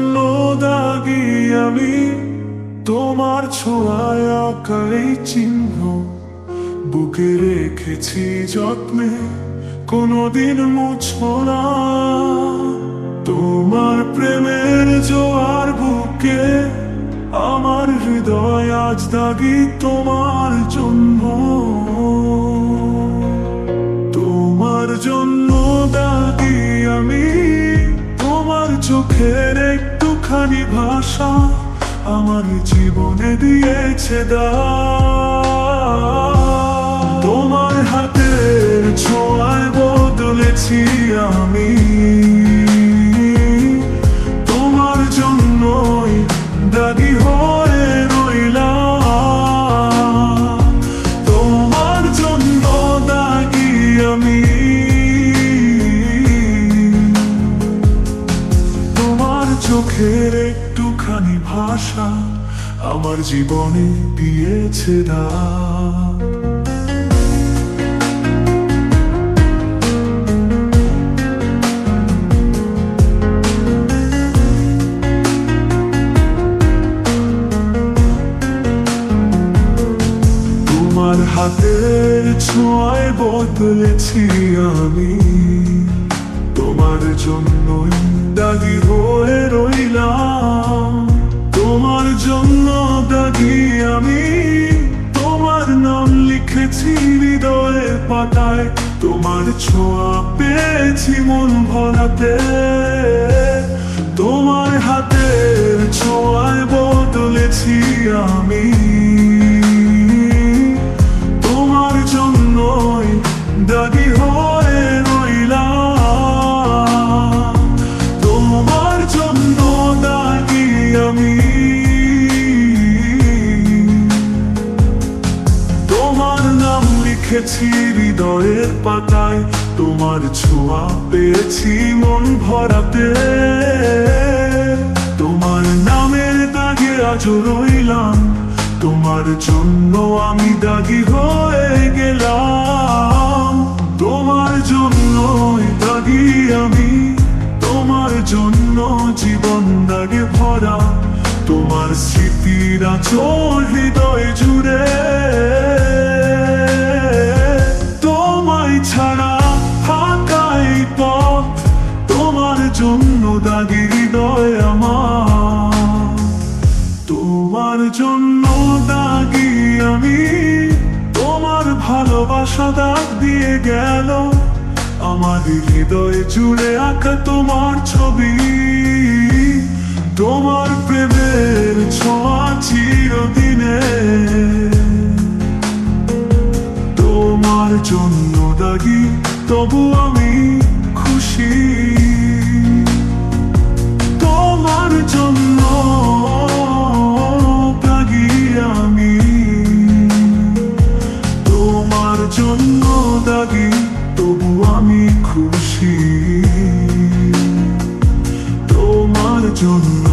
জন্য দাগি আমি, তোমার ছোঁয়ায় আঁকা এই চিহ্ন বুকে রেখেছি যত্নে, কোনোদিন মুছবো না। তোমার প্রেমের জোয়ার বুকে আমার হৃদয় আজ দাগি তোমার জন্য। তোমার জন্য দাগি আমি, তোমার চোখের একটুখানি ভাষা আমার জীবনে দিয়েছে তোমার হাতের ছোঁয়ায় বদলেছি আমি, তোমার জন্যই দাগি হয়ে রইলাম। তোমার জন্য দাগি আমি, তোমার চোখের একটুখানি ভাষা আমার জীবনে দিয়েছে তোমার হাতের ছোঁয়ায় বদলেছি আমি, তোমার জন্যই দাগি হয়ে রইলাম। তোমার জন্য দাগি আমি, তোমার নাম লিখেছি হৃদয়ের পাতায়, তোমার ছোঁয়া পেয়েছি মন ভরাতে। তোমার হাতের ছোঁয়ায় বদলেছি আমি, তোমার জন্যই দাগি হয়ে রইলাম। তোমার জন্য দাগি আমি, তোমার নাম লিখেছি হৃদয়ের পাতায়, তোমার ছোঁয়া পেয়েছি মন ভরাতে। তোমার নামের দাগে আজ রইলাম, তোমার জন্য আমি দাগি হয়ে গেলাম। তোমার জন্যই দাগি আমি, তোমার জন্য জীবন দাগে ভরা, তোমার স্মৃতির আঁচল হৃদয় জুড়ে। তোমায় ছাড়া ফাঁকা এই পথ, তোমার জন্য দাগি হৃদয় আমার। তোমার জন্য দাগি আমি, তোমার ভালোবাসা দাগ দিয়ে গেল আমার হৃদয় জুড়ে আঁকা তোমার ছবি। তোমার প্রেমের ছোঁয়া চিরদিনে, তোমার জন্য দাগি তবু আমি খুশি। তোমার জন্য দাগি আমি, তোমার জন্য দাগি তবু আমি খুশি। তোমার জন্য